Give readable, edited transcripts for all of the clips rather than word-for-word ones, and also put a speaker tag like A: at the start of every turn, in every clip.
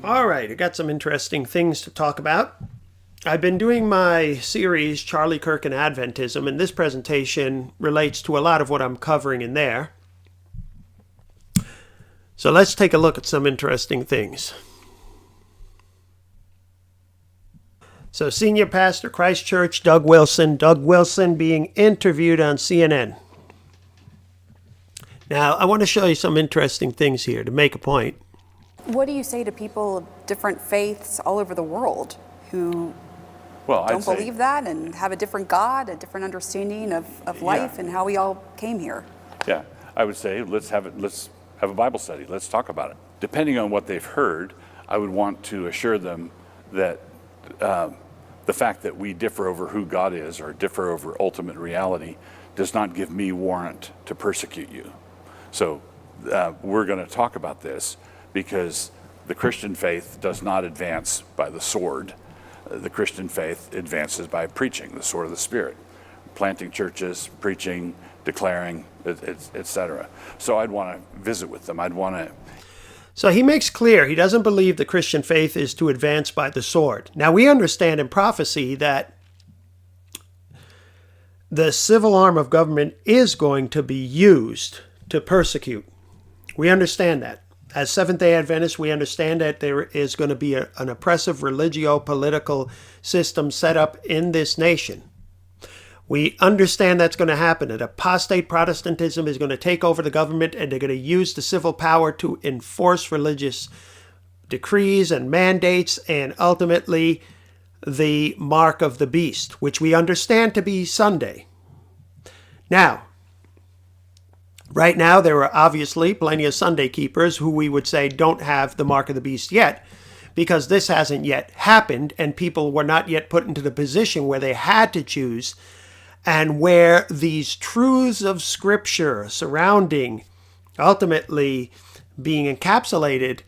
A: All right, I got some interesting things to talk about. I've been doing my series, Charlie Kirk and Adventism, and this presentation relates to a lot of what I'm covering in there. So let's take a look at some interesting things. So Senior Pastor, Christ Church, Doug Wilson being interviewed on CNN. Now, I want to show you some interesting things here to make a point.
B: What do you say to people of different faiths all over the world who don't believe that and have a different God, a different understanding of life and how we all came here?
C: Yeah, I would say let's have a Bible study. Let's talk about it. Depending on what they've heard, I would want to assure them that the fact that we differ over who God is or differ over ultimate reality does not give me warrant to persecute you. So we're going to talk about this because the Christian faith does not advance by the sword. The Christian faith advances by preaching, the sword of the Spirit, planting churches, preaching, declaring, etc. So I'd want to visit with them. I'd want to.
A: So he makes clear he doesn't believe the Christian faith is to advance by the sword. Now we understand in prophecy that the civil arm of government is going to be used to persecute. We understand that. As Seventh-day Adventists, we understand that there is going to be an oppressive religio-political system set up in this nation. We understand that's going to happen, that apostate Protestantism is going to take over the government and they're going to use the civil power to enforce religious decrees and mandates and ultimately the mark of the beast, which we understand to be Sunday. Now, right now, there are obviously plenty of Sunday keepers who we would say don't have the mark of the beast yet, because this hasn't yet happened and people were not yet put into the position where they had to choose, and where these truths of Scripture surrounding ultimately being encapsulated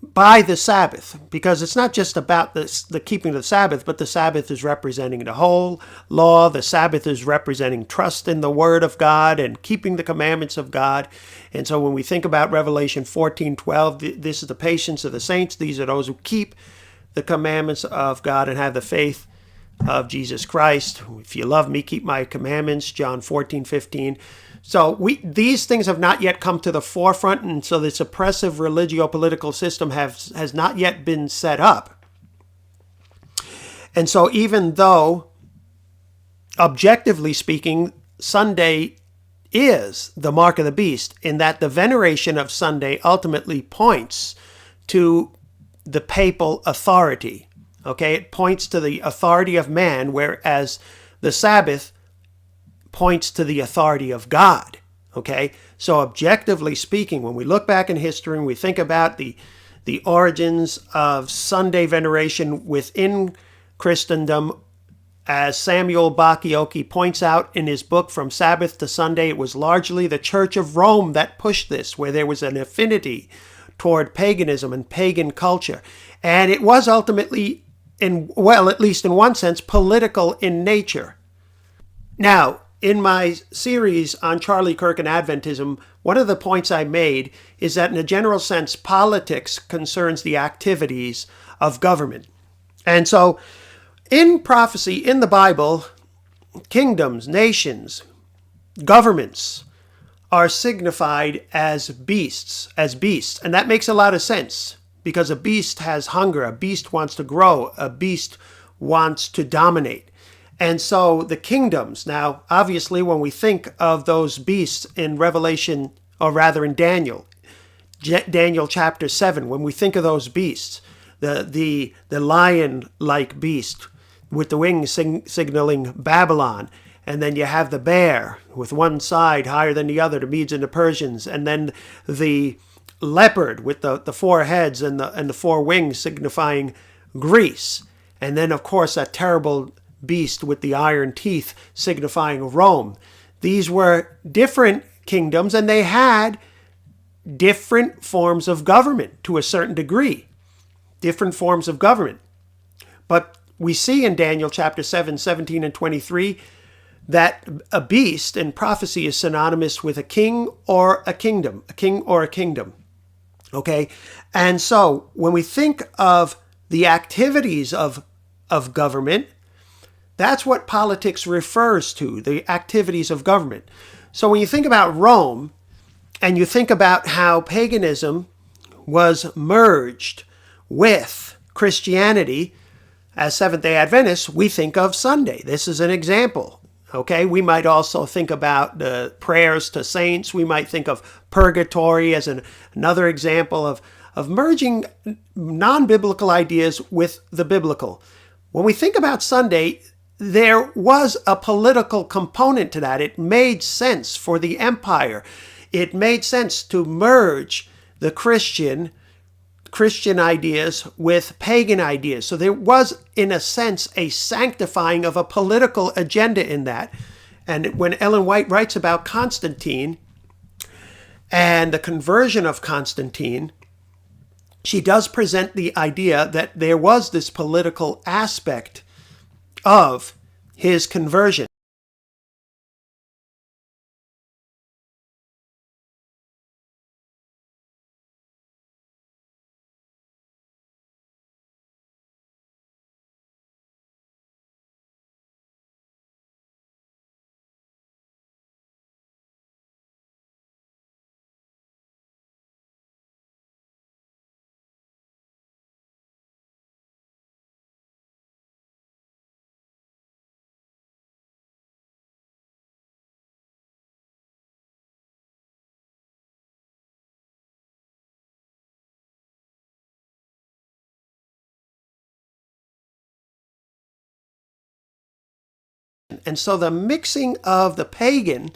A: by the Sabbath, because it's not just about the keeping of the Sabbath, but the Sabbath is representing the whole law. The Sabbath is representing trust in the Word of God and keeping the commandments of God. And so when we think about Revelation 14:12, this is the patience of the saints. These are those who keep the commandments of God and have the faith of Jesus Christ. If you love me, keep my commandments, John 14:15. So these things have not yet come to the forefront, and so this oppressive religio-political system has not yet been set up. And so even though, objectively speaking, Sunday is the mark of the beast, in that the veneration of Sunday ultimately points to the papal authority. Okay, it points to the authority of man, whereas the Sabbath points to the authority of God. Okay, so objectively speaking, when we look back in history and we think about the origins of Sunday veneration within Christendom, as Samuel Bacchiocchi points out in his book From Sabbath to Sunday, it was largely the Church of Rome that pushed this, where there was an affinity toward paganism and pagan culture. And it was ultimately, at least in one sense, political in nature. Now, in my series on Charlie Kirk and Adventism, one of the points I made is that in a general sense, politics concerns the activities of government. And so in prophecy, in the Bible, kingdoms, nations, governments are signified as beasts. And that makes a lot of sense, because a beast has hunger, a beast wants to grow, a beast wants to dominate. And so the kingdoms, now, obviously, when we think of those beasts in Revelation, or rather in Daniel chapter 7, when we think of those beasts, the lion-like beast with the wings signaling Babylon, and then you have the bear with one side higher than the other, the Medes and the Persians, and then the leopard with the four heads and the four wings signifying Greece, and then, of course, that terrible beast with the iron teeth signifying Rome. These were different kingdoms, and they had different forms of government to a certain degree. Different forms of government. But we see in Daniel chapter 7, 17 and 23 that a beast in prophecy is synonymous with a king or a kingdom. A king or a kingdom. Okay? And so when we think of the activities of government, that's what politics refers to, the activities of government. So when you think about Rome, and you think about how paganism was merged with Christianity, as Seventh-day Adventists, we think of Sunday. This is an example. Okay, we might also think about the prayers to saints. We might think of purgatory as another example of merging non-biblical ideas with the biblical. When we think about Sunday, there was a political component to that. It made sense for the empire. It made sense to merge the Christian ideas with pagan ideas. So there was, in a sense, a sanctifying of a political agenda in that. And when Ellen White writes about Constantine and the conversion of Constantine, she does present the idea that there was this political aspect of his conversion. And so the mixing of the pagan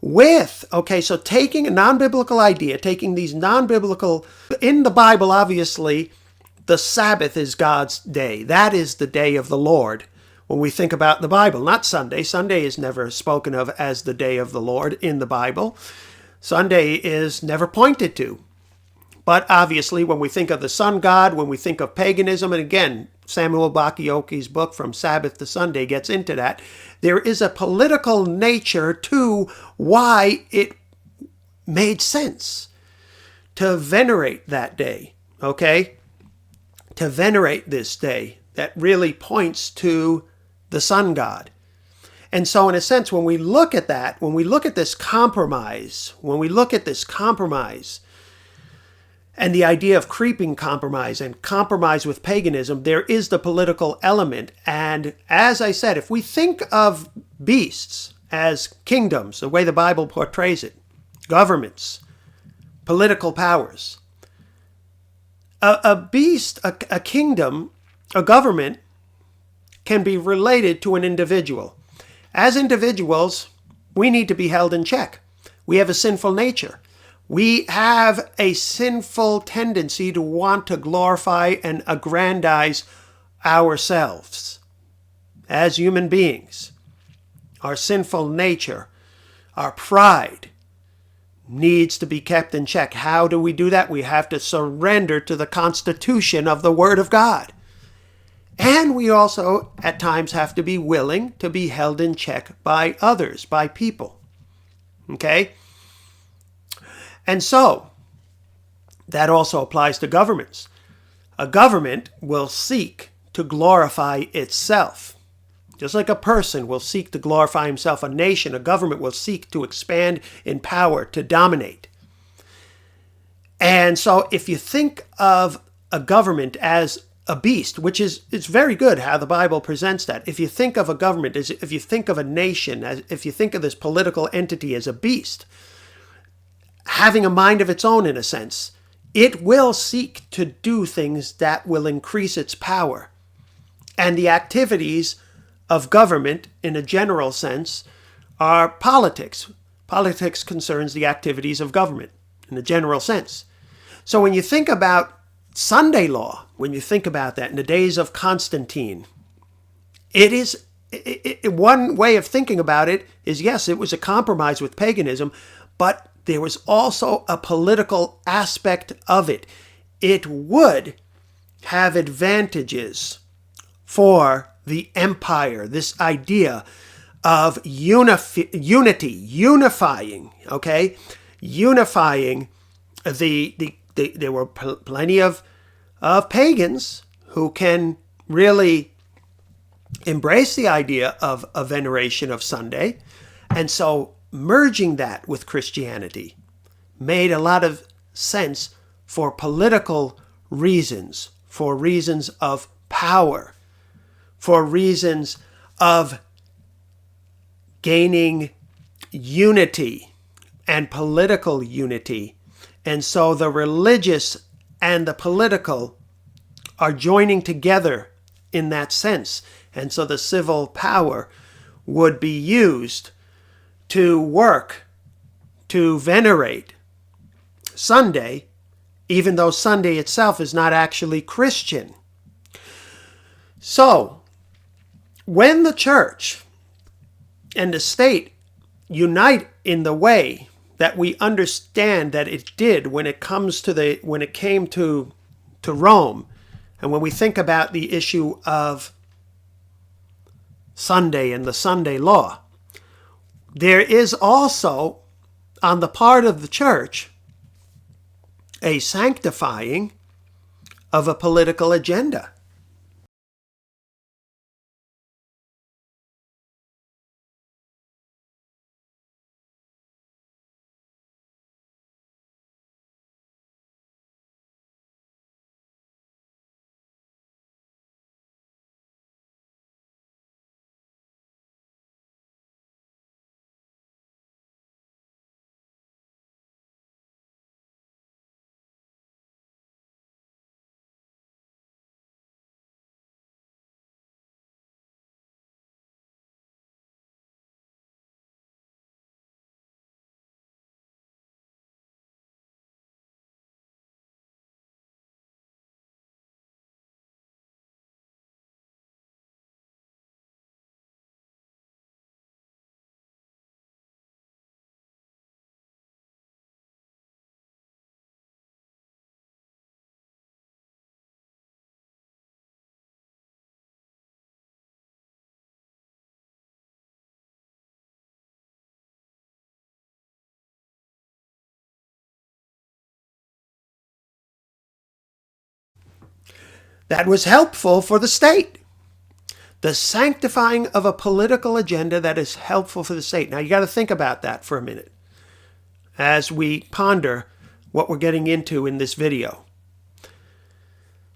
A: with, okay, so taking a non-biblical idea, taking these non-biblical, in the Bible, obviously, the Sabbath is God's day. That is the day of the Lord when we think about the Bible, not Sunday. Sunday is never spoken of as the day of the Lord in the Bible. Sunday is never pointed to. But obviously, when we think of the sun god, when we think of paganism, and again, Samuel Bakioki's book From Sabbath to Sunday gets into that, there is a political nature to why it made sense to venerate that day, okay? To venerate this day that really points to the sun god. And so in a sense, when we look at that, when we look at this compromise, and the idea of creeping compromise and compromise with paganism, there is the political element. And as I said, if we think of beasts as kingdoms, the way the Bible portrays it, governments, political powers, a beast, a kingdom, a government can be related to an individual. As individuals, we need to be held in check. We have a sinful nature. We have a sinful tendency to want to glorify and aggrandize ourselves as human beings. Our sinful nature, our pride, needs to be kept in check. How do we do that? We have to surrender to the constitution of the Word of God. And we also, at times, have to be willing to be held in check by others, by people. Okay? And so, that also applies to governments. A government will seek to glorify itself. Just like a person will seek to glorify himself, a nation, a government will seek to expand in power, to dominate. And so if you think of a government as a beast, which is it's very good how the Bible presents that. If you think of a government, if you think of a nation, if you think of this political entity as a beast, having a mind of its own in a sense, it will seek to do things that will increase its power. And the activities of government, in a general sense, are politics. Politics concerns the activities of government, in a general sense. So when you think about Sunday law, when you think about that in the days of Constantine, one way of thinking about it is, yes, it was a compromise with paganism, but there was also a political aspect of it. It would have advantages for the empire, this idea of unity, unifying, okay? Unifying the there were plenty of pagans who can really embrace the idea of a veneration of Sunday. And so merging that with Christianity made a lot of sense for political reasons, for reasons of power, for reasons of gaining unity and political unity. And so the religious and the political are joining together in that sense. And so the civil power would be used to work to venerate Sunday, even though Sunday itself is not actually Christian. So, when the church and the state unite in the way that we understand that it did when it came to Rome, and when we think about the issue of Sunday and the Sunday law, there is also, on the part of the church, a sanctifying of a political agenda. That was helpful for the state. The sanctifying of a political agenda that is helpful for the state. Now you got to think about that for a minute as we ponder what we're getting into in this video.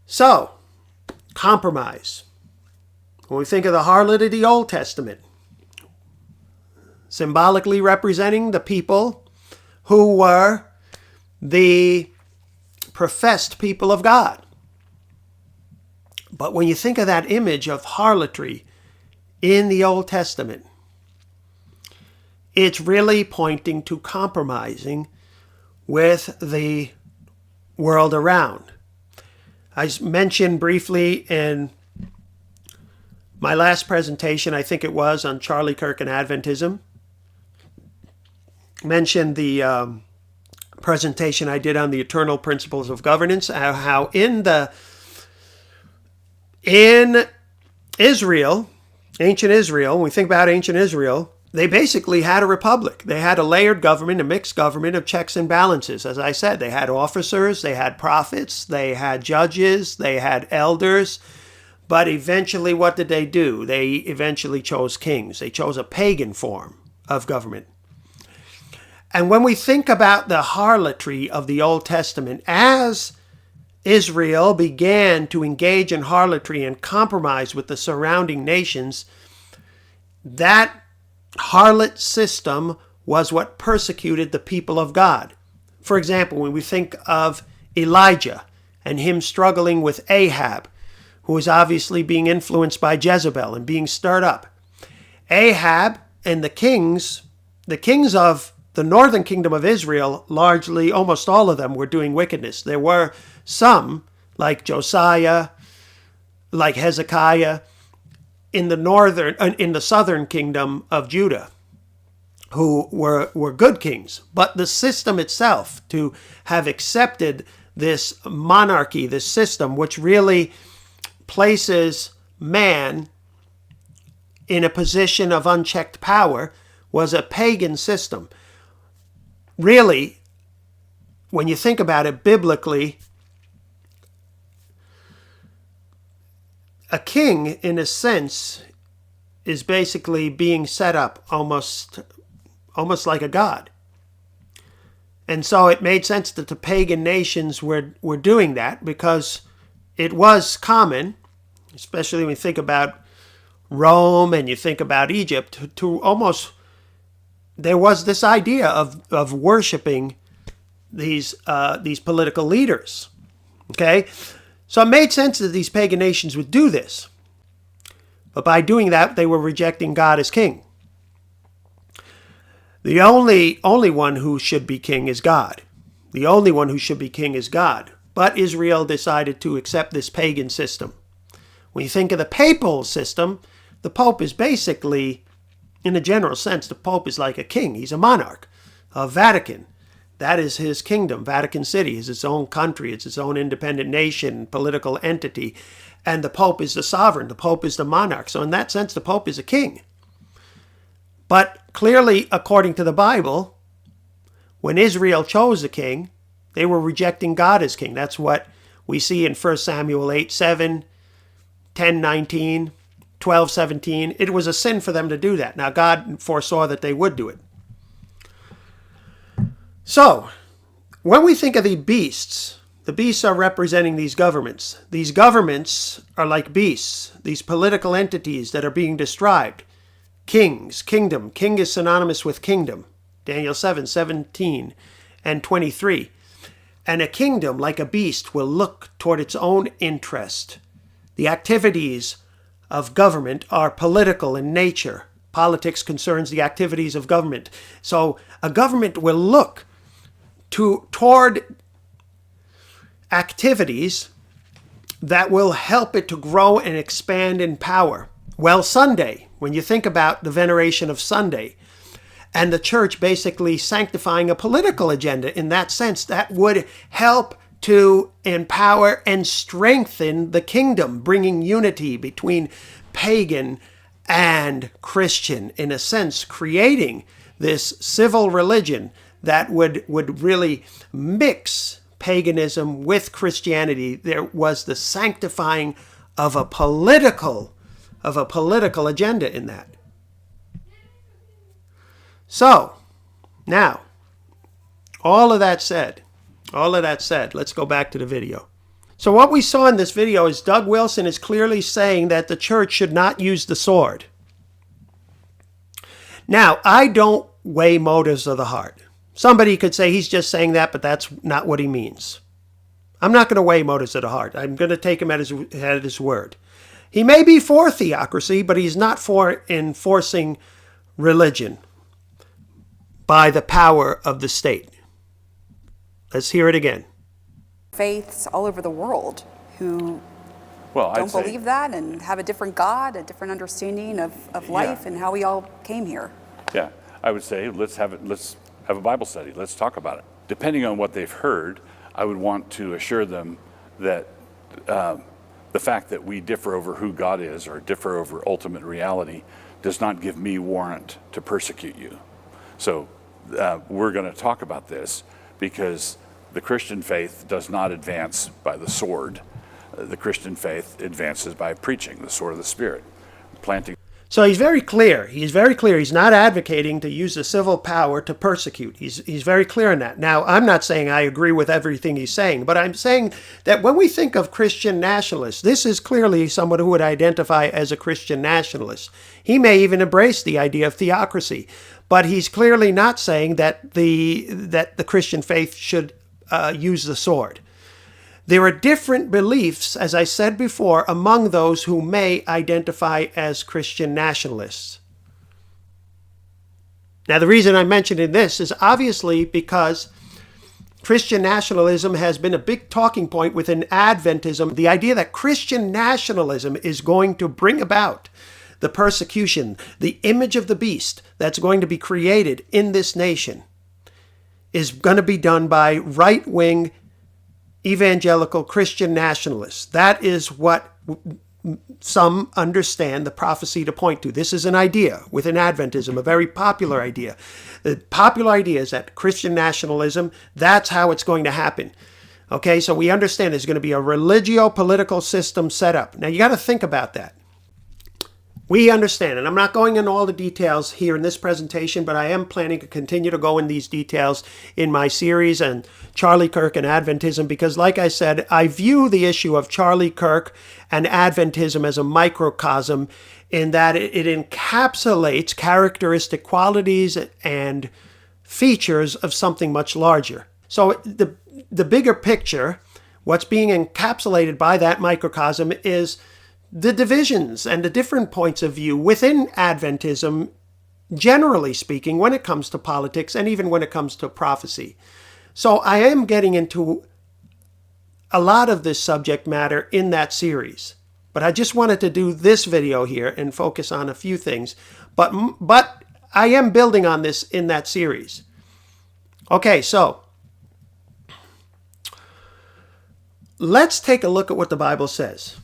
A: So, compromise. When we think of the harlot of the Old Testament, symbolically representing the people who were the professed people of God. But when you think of that image of harlotry in the Old Testament, it's really pointing to compromising with the world around. I mentioned briefly in my last presentation, I think it was on Charlie Kirk and Adventism, mentioned the presentation I did on the eternal principles of governance, how in Israel, ancient Israel, when we think about ancient Israel, they basically had a republic. They had a layered government, a mixed government of checks and balances. As I said, they had officers, they had prophets, they had judges, they had elders. But eventually, what did they do? They eventually chose kings. They chose a pagan form of government. And when we think about the harlotry of the Old Testament, as Israel began to engage in harlotry and compromise with the surrounding nations, that harlot system was what persecuted the people of God. For example, when we think of Elijah and him struggling with Ahab, who was obviously being influenced by Jezebel and being stirred up. Ahab and the kings of the northern kingdom of Israel, largely, almost all of them were doing wickedness. There were some, like Josiah, like Hezekiah, in the southern kingdom of Judah, who were good kings. But the system itself, to have accepted this monarchy, this system, which really places man in a position of unchecked power, was a pagan system. Really, when you think about it biblically, a king, in a sense, is basically being set up almost like a god. And so it made sense that the pagan nations were doing that, because it was common, especially when you think about Rome and you think about Egypt, to almost, there was this idea of worshiping these political leaders. Okay? So it made sense that these pagan nations would do this. But by doing that, they were rejecting God as king. The only one who should be king is God. The only one who should be king is God. But Israel decided to accept this pagan system. When you think of the papal system, the Pope is basically, in a general sense, the Pope is like a king. He's a monarch of Vatican. That is his kingdom. Vatican City is its own country. It's its own independent nation, political entity. And the Pope is the sovereign. The Pope is the monarch. So in that sense, the Pope is a king. But clearly, according to the Bible, when Israel chose a king, they were rejecting God as king. That's what we see in 1 Samuel 8:7, 10:19, 12:17. It was a sin for them to do that. Now, God foresaw that they would do it. So, when we think of the beasts are representing these governments. These governments are like beasts, these political entities that are being described. Kings, kingdom. King is synonymous with kingdom. Daniel 7:17 and 23. And a kingdom, like a beast, will look toward its own interest. The activities of government are political in nature. Politics concerns the activities of government. So a government will look toward activities that will help it to grow and expand in power. Well, Sunday, when you think about the veneration of Sunday, and the church basically sanctifying a political agenda in that sense, that would help to empower and strengthen the kingdom, bringing unity between pagan and Christian, in a sense, creating this civil religion that would really mix paganism with Christianity. There was the sanctifying of a political agenda in that. So, now, all of that said, let's go back to the video. So what we saw in this video is Doug Wilson is clearly saying that the church should not use the sword. Now, I don't weigh motives of the heart. Somebody could say he's just saying that, but that's not what he means. I'm not going to weigh motives of the heart. I'm going to take him at his word. He may be for theocracy, but he's not for enforcing religion by the power of the state. Let's hear it again.
B: Faiths all over the world who don't believe that and have a different God, a different understanding of life and how we all came here.
C: Yeah, I would say let's have a Bible study. Let's talk about it. Depending on what they've heard, I would want to assure them that the fact that we differ over who God is or differ over ultimate reality does not give me warrant to persecute you. So we're going to talk about this because the Christian faith does not advance by the sword. The Christian faith advances by preaching, the sword of the Spirit, planting.
A: So he's very clear. He's very clear. He's not advocating to use the civil power to persecute. He's very clear in that. Now, I'm not saying I agree with everything he's saying, but I'm saying that when we think of Christian nationalists, this is clearly someone who would identify as a Christian nationalist. He may even embrace the idea of theocracy, but he's clearly not saying that the Christian faith should use the sword. There are different beliefs, as I said before, among those who may identify as Christian nationalists. Now, the reason I'm mentioning this is obviously because Christian nationalism has been a big talking point within Adventism. The idea that Christian nationalism is going to bring about the persecution, the image of the beast that's going to be created in this nation is going to be done by right-wing evangelical Christian nationalists. That is what some understand the prophecy to point to. This is an idea within Adventism, a very popular idea. The popular idea is that Christian nationalism, that's how it's going to happen. Okay, so we understand there's going to be a religio-political system set up. Now, you got to think about that. We understand, and I'm not going into all the details here in this presentation, but I am planning to continue to go in these details in my series on Charlie Kirk and Adventism, because like I said, I view the issue of Charlie Kirk and Adventism as a microcosm in that it encapsulates characteristic qualities and features of something much larger. So the bigger picture, what's being encapsulated by that microcosm is the divisions and the different points of view within Adventism, generally speaking, when it comes to politics and even when it comes to prophecy. So I am getting into a lot of this subject matter in that series. But I just wanted to do this video here and focus on a few things. But I am building on this in that series. Okay, so let's take a look at what the Bible says.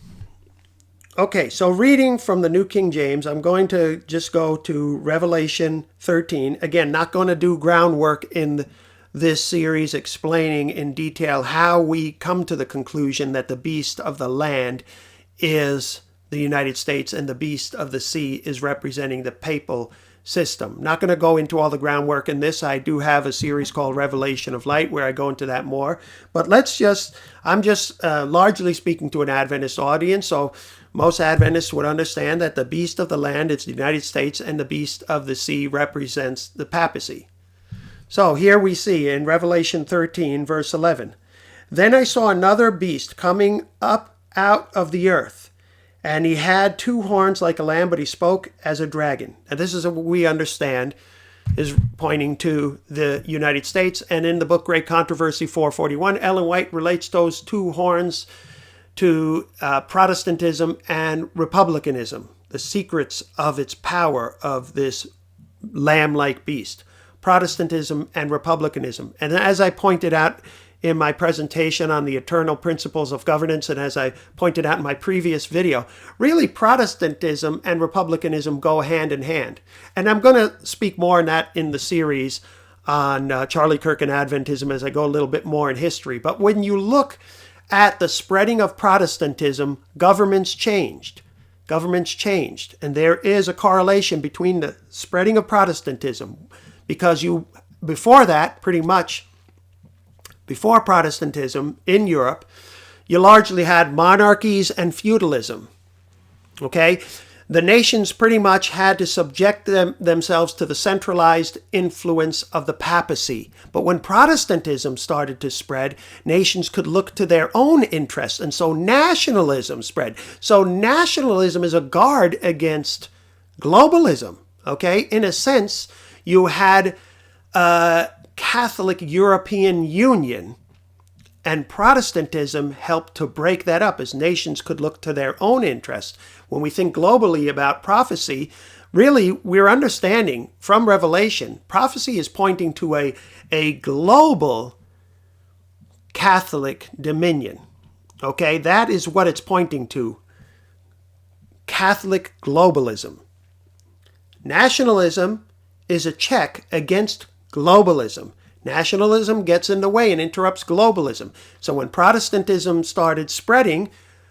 A: Okay, so reading from the New King James, I'm going to just go to Revelation 13. Again, not going to do groundwork in this series explaining in detail how we come to the conclusion that the beast of the land is the United States and the beast of the sea is representing the papal system. Not going to go into all the groundwork in this. I do have a series called Revelation of Light where I go into that more. But I'm just largely speaking to an Adventist audience, so most Adventists would understand that the beast of the land is the United States and the beast of the sea represents the papacy. So here we see in Revelation 13, verse 11, "Then I saw another beast coming up out of the earth, and he had 2 horns like a lamb, but he spoke as a dragon." And this is what we understand is pointing to the United States. And in the book Great Controversy 441, Ellen White relates those 2 horns to Protestantism and Republicanism, the secrets of its power of this lamb-like beast. Protestantism and Republicanism. And as I pointed out in my presentation on the eternal principles of governance, and as I pointed out in my previous video, really Protestantism and Republicanism go hand in hand. And I'm going to speak more on that in the series on Charlie Kirk and Adventism as I go a little bit more in history. But when you look at the spreading of Protestantism, governments changed. Governments changed. And there is a correlation between the spreading of Protestantism, because before that, pretty much, before Protestantism in Europe, you largely had monarchies and feudalism. Okay? The nations pretty much had to subject themselves to the centralized influence of the papacy. But when Protestantism started to spread, nations could look to their own interests, and so nationalism spread. So nationalism is a guard against globalism. Okay? In a sense, you had a Catholic European Union, and Protestantism helped to break that up as nations could look to their own interests. When we think globally about prophecy, really we're understanding from Revelation, prophecy is pointing to a global Catholic dominion. Okay, that is what it's pointing to. Catholic globalism. Nationalism is a check against globalism. Nationalism gets in the way and interrupts globalism. So when Protestantism started spreading,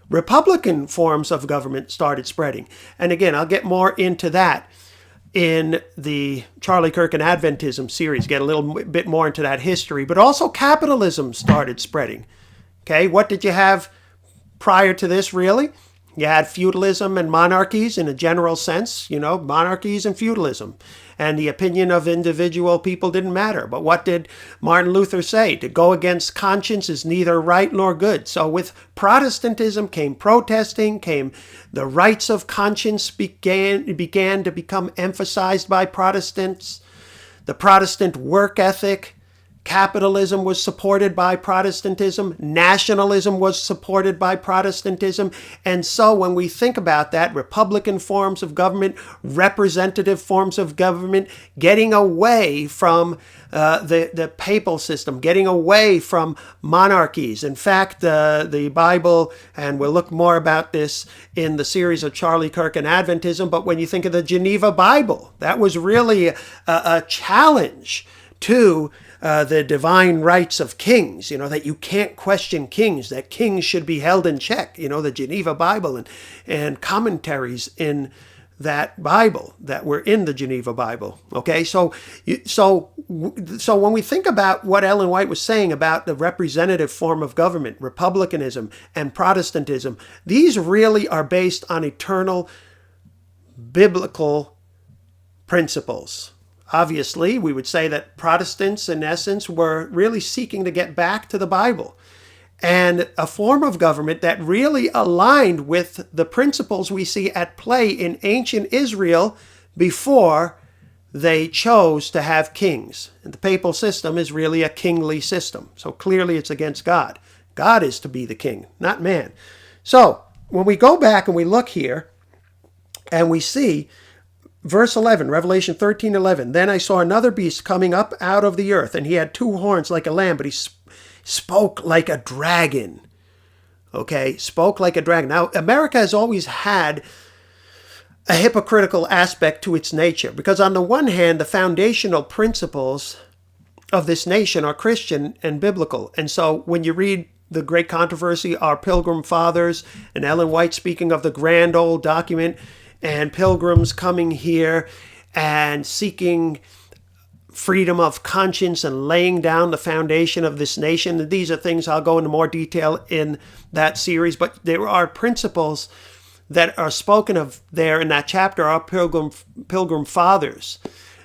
A: Republican forms of government started spreading. And again, I'll get more into that in the Charlie Kirk and Adventism series, get a little bit more into that history. But also capitalism started spreading. Okay, what did you have prior to this, really? You had feudalism and monarchies in a general sense, monarchies and feudalism. And the opinion of individual people didn't matter. But what did Martin Luther say? To go against conscience is neither right nor good. So with Protestantism came protesting, came the rights of conscience began to become emphasized by Protestants. The Protestant work ethic Capitalism was supported by Protestantism. Nationalism was supported by Protestantism. And so when we think about that, Republican forms of government, representative forms of government, getting away from the papal system, getting away from monarchies. In fact, the Bible, and we'll look more about this in the series of Charlie Kirk and Adventism, but when you think of the Geneva Bible, that was really a challenge to the divine rights of kings, that you can't question kings, that kings should be held in check, the Geneva Bible and commentaries in that Bible that were in the Geneva Bible. Okay, so when we think about what Ellen White was saying about the representative form of government, republicanism and Protestantism, these really are based on eternal biblical principles. Obviously, we would say that Protestants, in essence, were really seeking to get back to the Bible and a form of government that really aligned with the principles we see at play in ancient Israel before they chose to have kings. And the papal system is really a kingly system. So clearly it's against God. God is to be the king, not man. So when we go back and we look here and we see Verse 11, Revelation 13:11. Then I saw another beast coming up out of the earth, and he had two horns like a lamb, but he spoke like a dragon. Okay, spoke like a dragon. Now, America has always had a hypocritical aspect to its nature, because on the one hand, the foundational principles of this nation are Christian and biblical. And so when you read the great controversy, our Pilgrim Fathers, and Ellen White speaking of the grand old document, and pilgrims coming here and seeking freedom of conscience and laying down the foundation of this nation. And these are things I'll go into more detail in that series, but there are principles that are spoken of there in that chapter, our Pilgrim Fathers,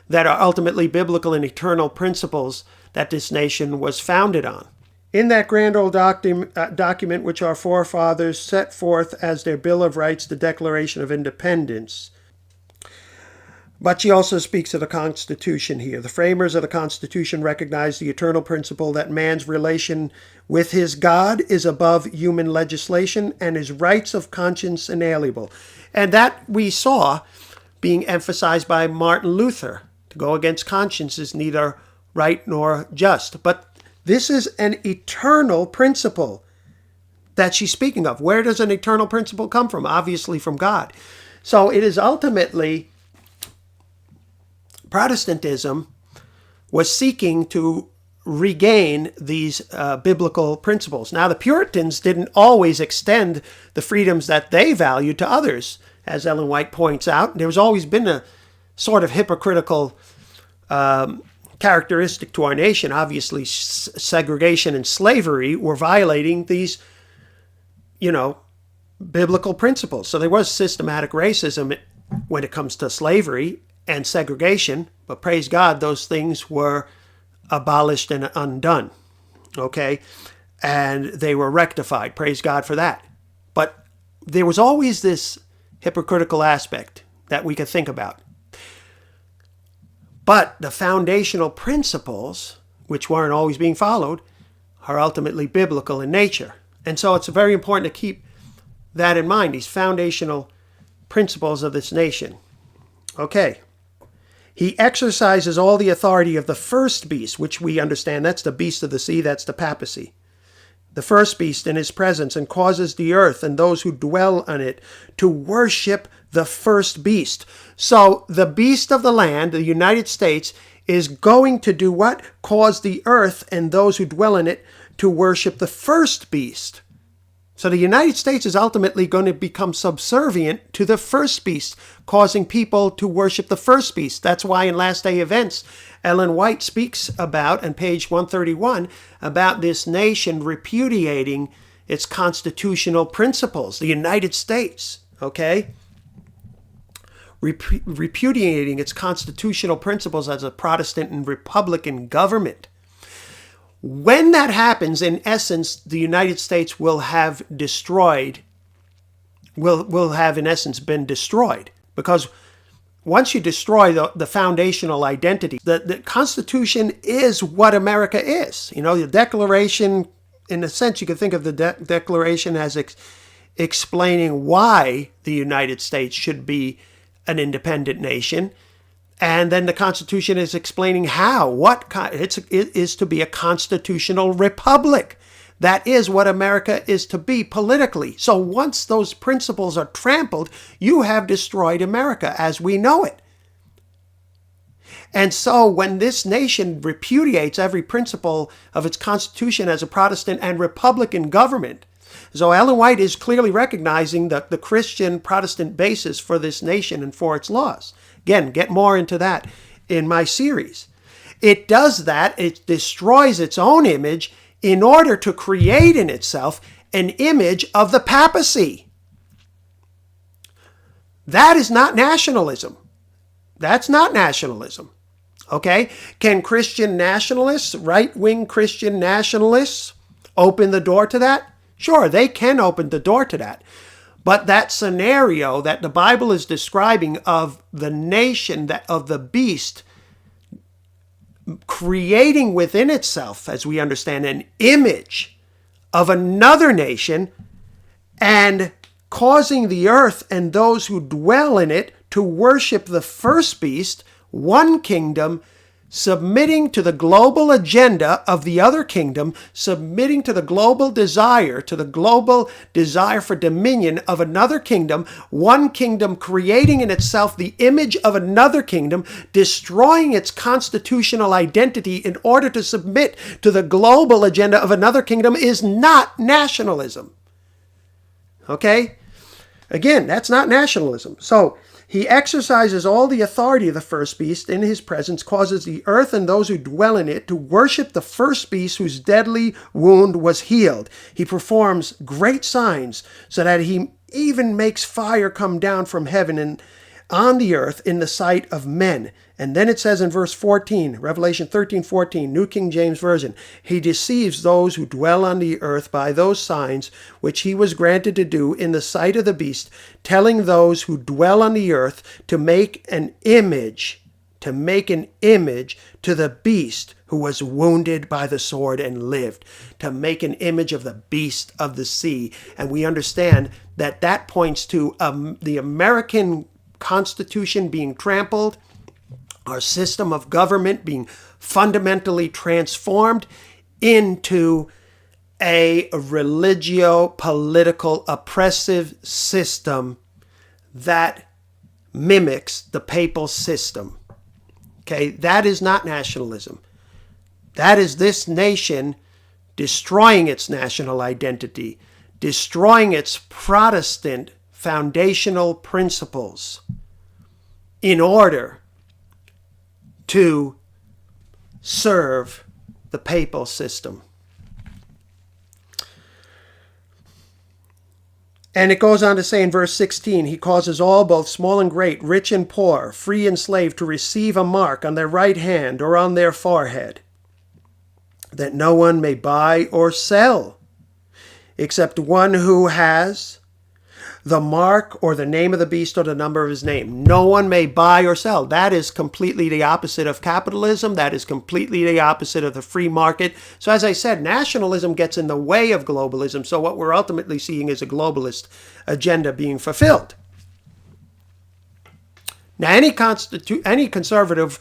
A: that are ultimately biblical and eternal principles that this nation was founded on. In that grand old document which our forefathers set forth as their Bill of Rights, the Declaration of Independence. But she also speaks of the Constitution here. The framers of the Constitution recognized the eternal principle that man's relation with his God is above human legislation and his rights of conscience inalienable. And that we saw being emphasized by Martin Luther. To go against conscience is neither right nor just. But this is an eternal principle that she's speaking of. Where does an eternal principle come from? Obviously from God. So it is ultimately Protestantism was seeking to regain these biblical principles. Now, the Puritans didn't always extend the freedoms that they valued to others, as Ellen White points out. There's always been a sort of hypocritical characteristic to our nation. Obviously, segregation and slavery were violating these, biblical principles. So there was systematic racism when it comes to slavery and segregation, but praise God, those things were abolished and undone, okay? And they were rectified. Praise God for that. But there was always this hypocritical aspect that we could think about. But the foundational principles, which weren't always being followed, are ultimately biblical in nature. And so it's very important to keep that in mind, these foundational principles of this nation. Okay. He exercises all the authority of the first beast, which we understand, that's the beast of the sea, that's the papacy. The first beast in his presence, and causes the earth and those who dwell on it to worship the first beast. So the beast of the land, the United States, is going to do what? Cause the earth and those who dwell in it to worship the first beast. So the United States is ultimately going to become subservient to the first beast, causing people to worship the first beast. That's why in Last Day Events, Ellen White speaks about, on page 131, about this nation repudiating its constitutional principles, the United States, okay? Repudiating its constitutional principles as a Protestant and Republican government. When that happens, in essence, the United States will have destroyed, will have in essence been destroyed. Because once you destroy the foundational identity, the Constitution is what America is. You know, the Declaration, in a sense, you could think of the Declaration as explaining why the United States should be an independent nation. And then the Constitution is explaining how, it is to be a constitutional republic. That is what America is to be politically. So once those principles are trampled, you have destroyed America as we know it. And so when this nation repudiates every principle of its constitution as a Protestant and Republican government, so Ellen White is clearly recognizing the Christian Protestant basis for this nation and for its laws. Again, get more into that in my series. It does that, it destroys its own image in order to create in itself an image of the papacy. That is not nationalism. That's not nationalism. Okay? Can Christian nationalists, right-wing Christian nationalists, open the door to that? Sure, they can open the door to that. But that scenario that the Bible is describing of the nation, of the beast, creating within itself, as we understand, an image of another nation and causing the earth and those who dwell in it to worship the first beast, one kingdom, submitting to the global agenda of the other kingdom, submitting to the global desire for dominion of another kingdom, one kingdom creating in itself the image of another kingdom, destroying its constitutional identity in order to submit to the global agenda of another kingdom is not nationalism. Okay? Again, that's not nationalism. So, he exercises all the authority of the first beast in his presence, causes the earth and those who dwell in it to worship the first beast whose deadly wound was healed. He performs great signs so that he even makes fire come down from heaven and on the earth in the sight of men. And then it says in verse 14, Revelation 13:14, New King James Version, he deceives those who dwell on the earth by those signs which he was granted to do in the sight of the beast, telling those who dwell on the earth to make an image to the beast who was wounded by the sword and lived, to make an image of the beast of the sea. And we understand that that points to the American Constitution being trampled, our system of government being fundamentally transformed into a religio-political oppressive system that mimics the papal system. Okay, that is not nationalism. That is this nation destroying its national identity, destroying its Protestant foundational principles in order to serve the papal system. And it goes on to say in verse 16, he causes all, both small and great, rich and poor, free and slave, to receive a mark on their right hand or on their forehead, that no one may buy or sell except one who has the mark or the name of the beast or the number of his name. No one may buy or sell. That is completely the opposite of capitalism. That is completely the opposite of the free market. So as I said, nationalism gets in the way of globalism. So what we're ultimately seeing is a globalist agenda being fulfilled. Now, any conservative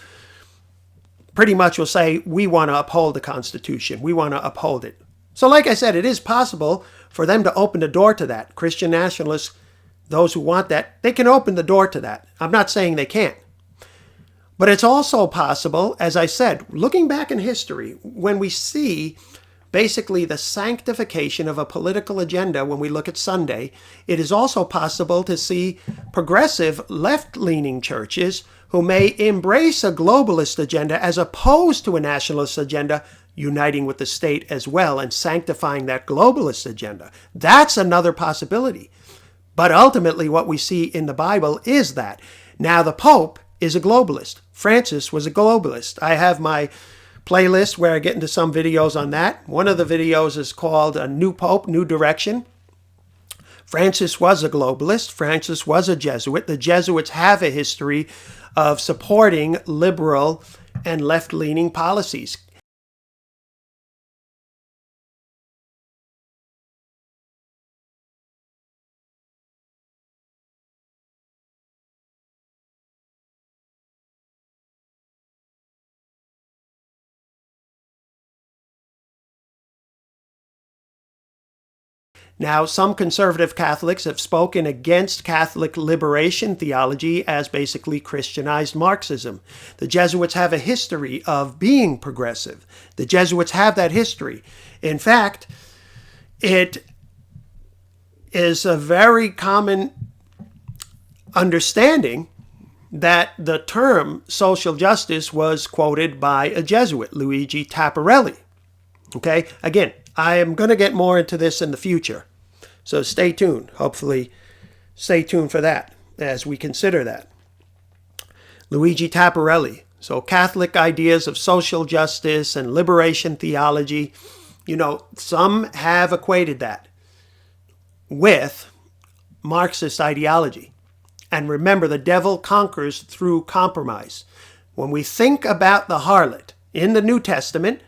A: pretty much will say, we want to uphold the Constitution. We want to uphold it. So like I said, it is possible for them to open the door to that. Christian nationalists, those who want that, they can open the door to that. I'm not saying they can't. But it's also possible, as I said, looking back in history, when we see basically the sanctification of a political agenda when we look at Sunday, it is also possible to see progressive left-leaning churches who may embrace a globalist agenda as opposed to a nationalist agenda, uniting with the state as well and sanctifying that globalist agenda. That's another possibility. But ultimately what we see in the Bible is that. Now the Pope is a globalist. Francis was a globalist. I have my playlist where I get into some videos on that. One of the videos is called A New Pope, New Direction. Francis was a globalist. Francis was a Jesuit. The Jesuits have a history of supporting liberal and left-leaning policies. Now, some conservative Catholics have spoken against Catholic liberation theology as basically Christianized Marxism. The Jesuits have a history of being progressive. The Jesuits have that history. In fact, it is a very common understanding that the term social justice was quoted by a Jesuit, Luigi Tapparelli. Okay, again, I am going to get more into this in the future. So stay tuned. Hopefully, stay tuned for that as we consider that. Luigi Tapparelli. So Catholic ideas of social justice and liberation theology, some have equated that with Marxist ideology. And remember, the devil conquers through compromise. When we think about the harlot in the New Testament,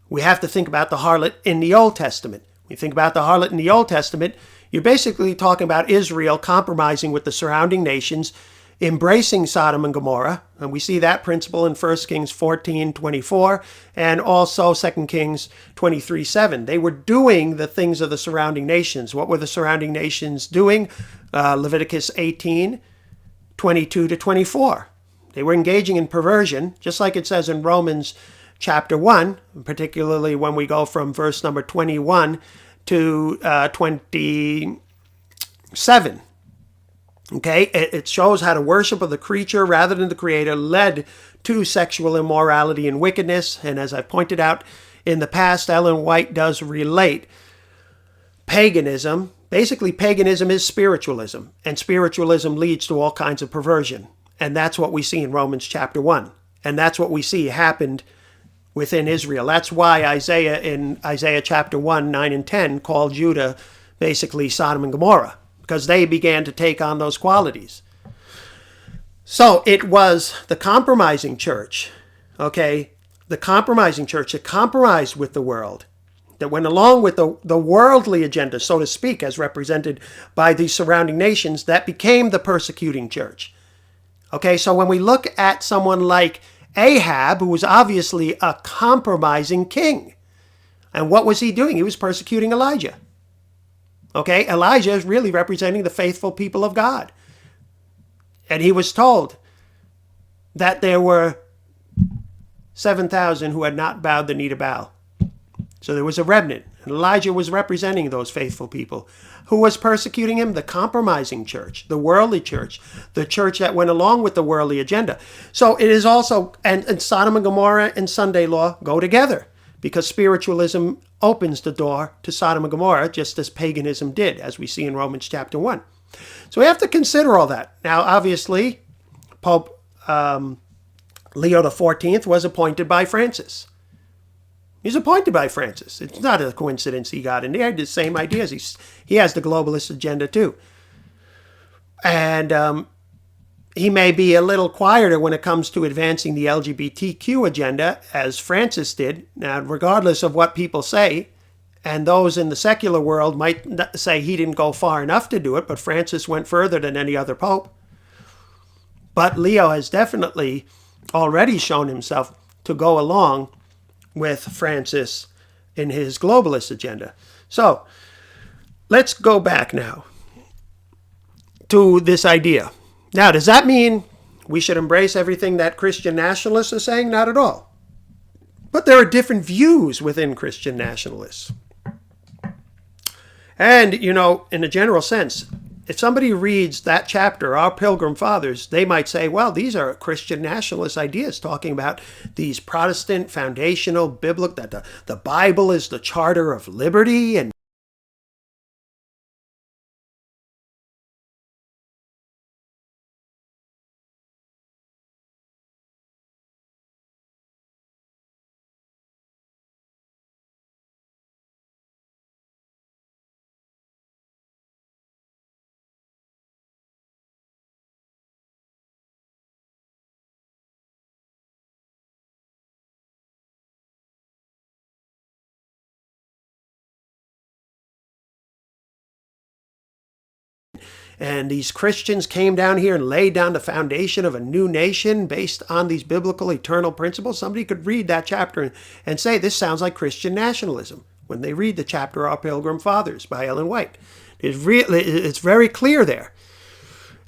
A: we have to think about the harlot in the Old Testament. When you think about the harlot in the Old Testament, you're basically talking about Israel compromising with the surrounding nations, embracing Sodom and Gomorrah. And we see that principle in 1 Kings 14:24 and also 2 Kings 23:7. They were doing the things of the surrounding nations. What were the surrounding nations doing? Leviticus 18:22-24. They were engaging in perversion, just like it says in Romans chapter 1, particularly when we go from verse number 21 to 27. Okay, it shows how the worship of the creature rather than the creator led to sexual immorality and wickedness. And as I pointed out in the past, Ellen White does relate paganism. Basically, paganism is spiritualism, and spiritualism leads to all kinds of perversion. And that's what we see in Romans chapter 1. And that's what we see happened within Israel. That's why Isaiah in Isaiah chapter 1, 9 and 10 called Judah basically Sodom and Gomorrah, because they began to take on those qualities. So it was the compromising church, okay, the compromising church that compromised with the world, that went along with the worldly agenda, so to speak, as represented by the surrounding nations, that became the persecuting church. Okay, so when we look at someone like Ahab, who was obviously a compromising king. And what was he doing? He was persecuting Elijah. Okay, Elijah is really representing the faithful people of God. And he was told that there were 7,000 who had not bowed the knee to Baal. So there was a remnant. And Elijah was representing those faithful people. Who was persecuting him? The compromising church, the worldly church, the church that went along with the worldly agenda. So it is also, and Sodom and Gomorrah and Sunday law go together, because spiritualism opens the door to Sodom and Gomorrah, just as paganism did, as we see in Romans chapter 1. So we have to consider all that. Now, obviously, Pope Leo XIV was appointed by Francis. He's appointed by Francis. It's not a coincidence he got in there. He had the same ideas. He has the globalist agenda too. And he may be a little quieter when it comes to advancing the LGBTQ agenda, as Francis did. Now, regardless of what people say, and those in the secular world might say he didn't go far enough to do it, but Francis went further than any other pope. But Leo has definitely already shown himself to go along with Francis in his globalist agenda. So let's go back now to this idea. Now, does that mean we should embrace everything that Christian nationalists are saying? Not at all. But there are different views within Christian nationalists. And, in a general sense, if somebody reads that chapter, Our Pilgrim Fathers, they might say, well, these are Christian nationalist ideas talking about these Protestant foundational biblical, that the Bible is the charter of liberty and And these Christians came down here and laid down the foundation of a new nation based on these biblical eternal principles. Somebody could read that chapter and say, this sounds like Christian nationalism when they read the chapter Our Pilgrim Fathers by Ellen White. It's very clear there.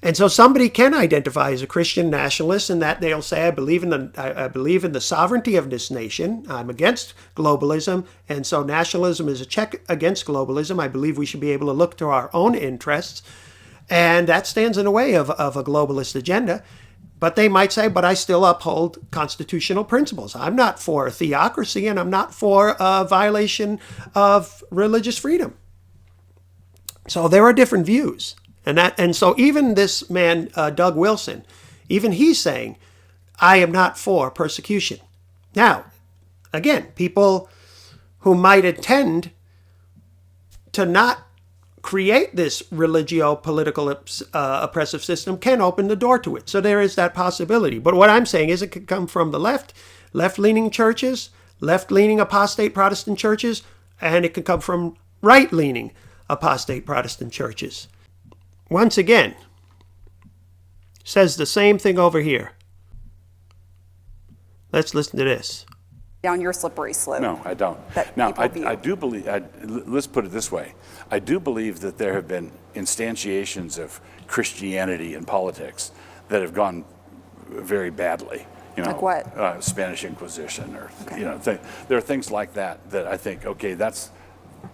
A: And so somebody can identify as a Christian nationalist in that they'll say, I believe in the sovereignty of this nation. I'm against globalism. And so nationalism is a check against globalism. I believe we should be able to look to our own interests. And that stands in the way of a globalist agenda. But they might say, but I still uphold constitutional principles. I'm not for theocracy, and I'm not for a violation of religious freedom. So there are different views. And so even this man, Doug Wilson, even he's saying, I am not for persecution. Now, again, people who might intend to not create this religio-political oppressive system can open the door to it. So there is that possibility. But what I'm saying is it could come from the left-leaning churches, left-leaning apostate Protestant churches, and it could come from right-leaning apostate Protestant churches. Once again, says the same thing over here. Let's listen to this.
B: Down your slippery slope.
C: No, I don't. Now, I do believe, let's put it this way. I do believe that there have been instantiations of Christianity in politics that have gone very badly.
B: Like what?
C: Spanish Inquisition, or
B: okay.
C: There are things like that I think, okay, that's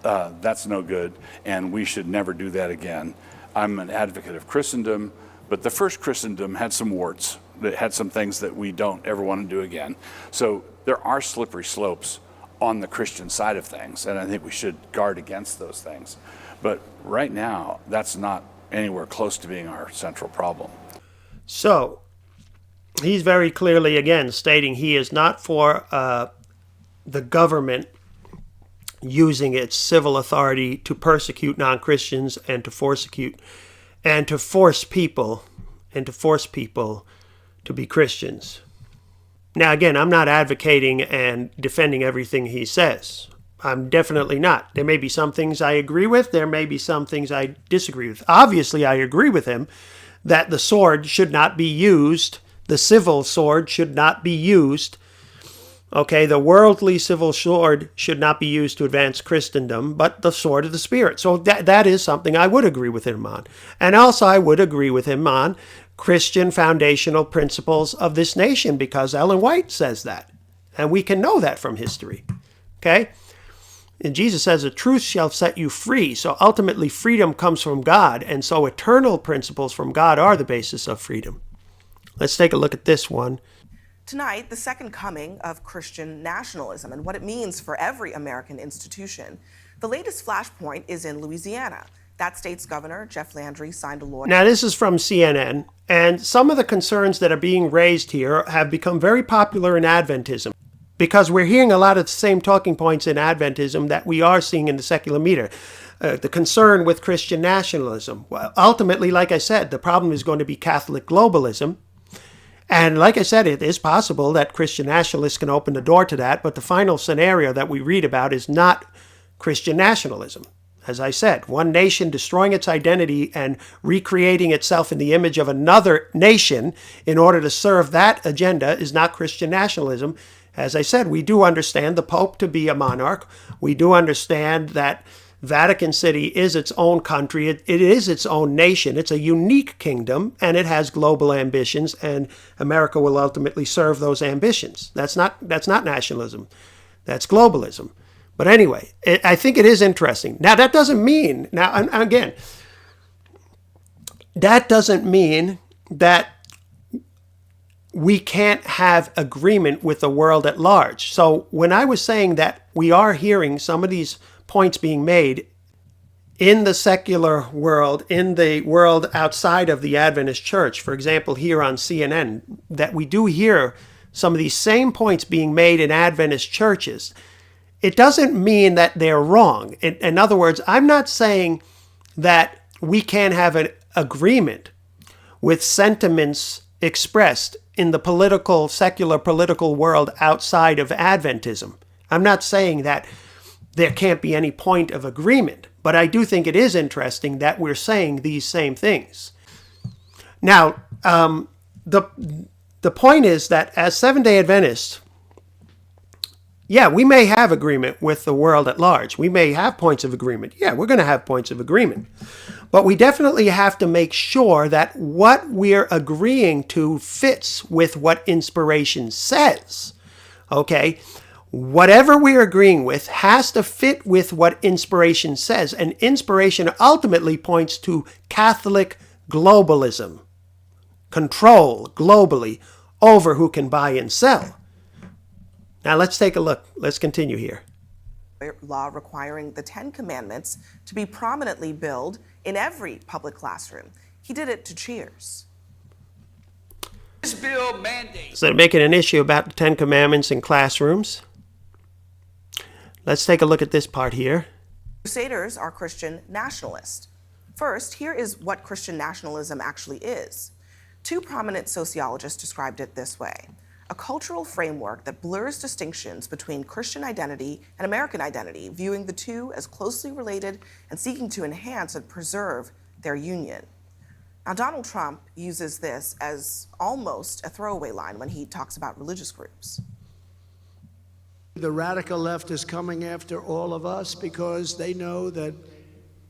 C: no good, and we should never do that again. I'm an advocate of Christendom, but the first Christendom had some warts. It had some things that we don't ever want to do again. So there are slippery slopes on the Christian side of things, and I think we should guard against those things. But right now, that's not anywhere close to being our central problem.
A: So he's very clearly, again, stating he is not for the government using its civil authority to persecute non-Christians and to force people to be Christians. Now, again, I'm not advocating and defending everything he says. I'm definitely not. There may be some things I agree with. There may be some things I disagree with. Obviously, I agree with him that the sword should not be used. The civil sword should not be used. Okay, the worldly civil sword should not be used to advance Christendom, but the sword of the Spirit. So that is something I would agree with him on. And also I would agree with him on Christian foundational principles of this nation, because Ellen White says that. And we can know that from history. Okay? And Jesus says, the truth shall set you free. So ultimately freedom comes from God. And so eternal principles from God are the basis of freedom. Let's take a look at this one.
D: Tonight, the second coming of Christian nationalism and what it means for every American institution. The latest flashpoint is in Louisiana. That state's governor, Jeff Landry, signed a law.
A: Now, this is from CNN, and some of the concerns that are being raised here have become very popular in Adventism, because we're hearing a lot of the same talking points in Adventism that we are seeing in the secular media. The concern with Christian nationalism. Well, ultimately, like I said, the problem is going to be Catholic globalism. And like I said, it is possible that Christian nationalists can open the door to that, but the final scenario that we read about is not Christian nationalism. As I said, one nation destroying its identity and recreating itself in the image of another nation in order to serve that agenda is not Christian nationalism. As I said, we do understand the Pope to be a monarch. We do understand that Vatican City is its own country. It is its own nation. It's a unique kingdom, and it has global ambitions, and America will ultimately serve those ambitions. That's not nationalism. That's globalism. But anyway, I think it is interesting. Now, that doesn't mean, that doesn't mean that we can't have agreement with the world at large. So when I was saying that we are hearing some of these points being made in the secular world, in the world outside of the Adventist Church, for example, here on CNN, that we do hear some of these same points being made in Adventist churches, it doesn't mean that they're wrong. In other words, I'm not saying that we can't have an agreement with sentiments expressed in the secular political world outside of Adventism. I'm not saying that there can't be any point of agreement, But I do think it is interesting that we're saying these same things. Now, the point is that as Seventh-day Adventists, yeah, we may have agreement with the world at large. We may have points of agreement. Yeah, we're going to have points of agreement. But we definitely have to make sure that what we're agreeing to fits with what inspiration says. Okay? Whatever we're agreeing with has to fit with what inspiration says. And inspiration ultimately points to Catholic globalism. Control globally over who can buy and sell. Now let's take a look. Let's continue here.
D: Law requiring the Ten Commandments to be prominently billed in every public classroom. He did it to cheers.
E: This bill mandates.
A: So they're making an issue about the Ten Commandments in classrooms. Let's take a look at this part here.
D: Crusaders are Christian nationalists. First, here is what Christian nationalism actually is. Two prominent sociologists described it this way: a cultural framework that blurs distinctions between Christian identity and American identity, viewing the two as closely related and seeking to enhance and preserve their union. Now, Donald Trump uses this as almost a throwaway line when he talks about religious groups.
F: The radical left is coming after all of us because they know that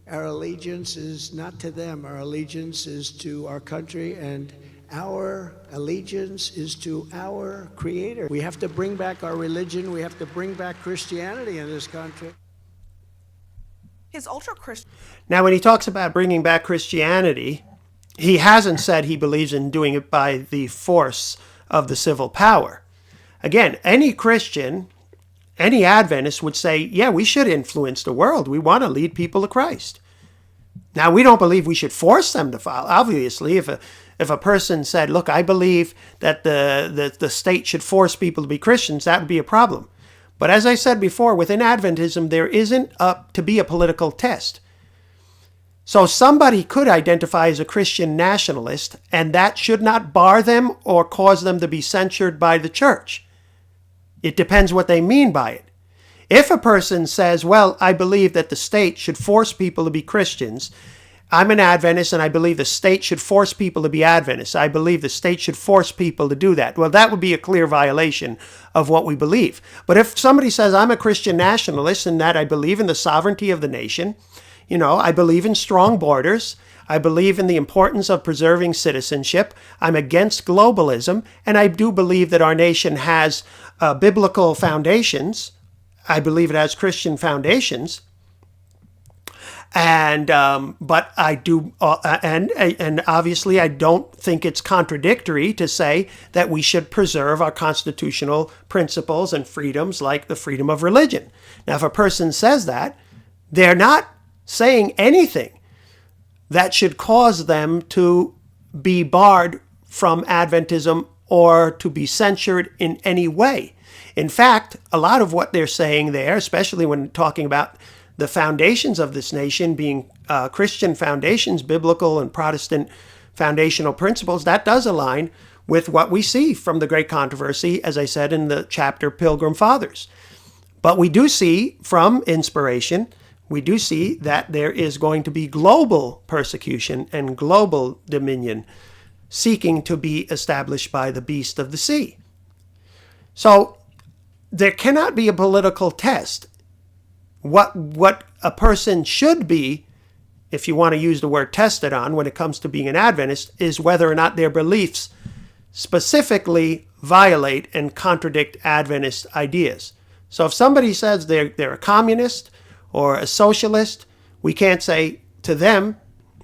F: our allegiance is not to them. Our allegiance is to our country, and our allegiance is to our Creator. We have to bring back our religion. We have to bring back Christianity in this country.
D: His ultra-Christian...
A: Now, when he talks about bringing back Christianity, he hasn't said he believes in doing it by the force of the civil power. Again, any Christian, any Adventist would say, yeah, we should influence the world. We want to lead people to Christ. Now, we don't believe we should force them to follow. Obviously, if a person said, look, I believe that the state should force people to be Christians, that would be a problem. But as I said before, within Adventism, there isn't to be a political test. So somebody could identify as a Christian nationalist, and that should not bar them or cause them to be censured by the church. It depends what they mean by it. If a person says, well, I believe that the state should force people to be Christians, I'm an Adventist and I believe the state should force people to be Adventists, I believe the state should force people to do that, well, that would be a clear violation of what we believe. But if somebody says, I'm a Christian nationalist and that I believe in the sovereignty of the nation, you know, I believe in strong borders, I believe in the importance of preserving citizenship, I'm against globalism, and I do believe that our nation has biblical foundations, I believe it has Christian foundations, and but I do, and obviously I don't think it's contradictory to say that we should preserve our constitutional principles and freedoms like the freedom of religion. Now, if a person says that, they're not saying anything that should cause them to be barred from Adventism or to be censured in any way. In fact, a lot of what they're saying there, especially when talking about the foundations of this nation being Christian foundations, biblical and Protestant foundational principles, that does align with what we see from the Great Controversy, as I said in the chapter Pilgrim Fathers. But we do see from inspiration, we do see that there is going to be global persecution and global dominion seeking to be established by the beast of the sea. So there cannot be a political test. What a person should be, if you want to use the word tested on when it comes to being an Adventist, is whether or not their beliefs specifically violate and contradict Adventist ideas. So if somebody says they're a communist or a socialist, we can't say to them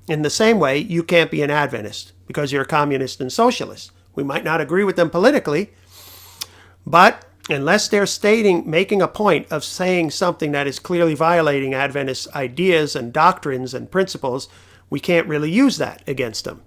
A: in the same way, you can't be an Adventist because you're a communist and socialist. We might not agree with them politically, but unless they're making a point of saying something that is clearly violating Adventist ideas and doctrines and principles, we can't really use that against them.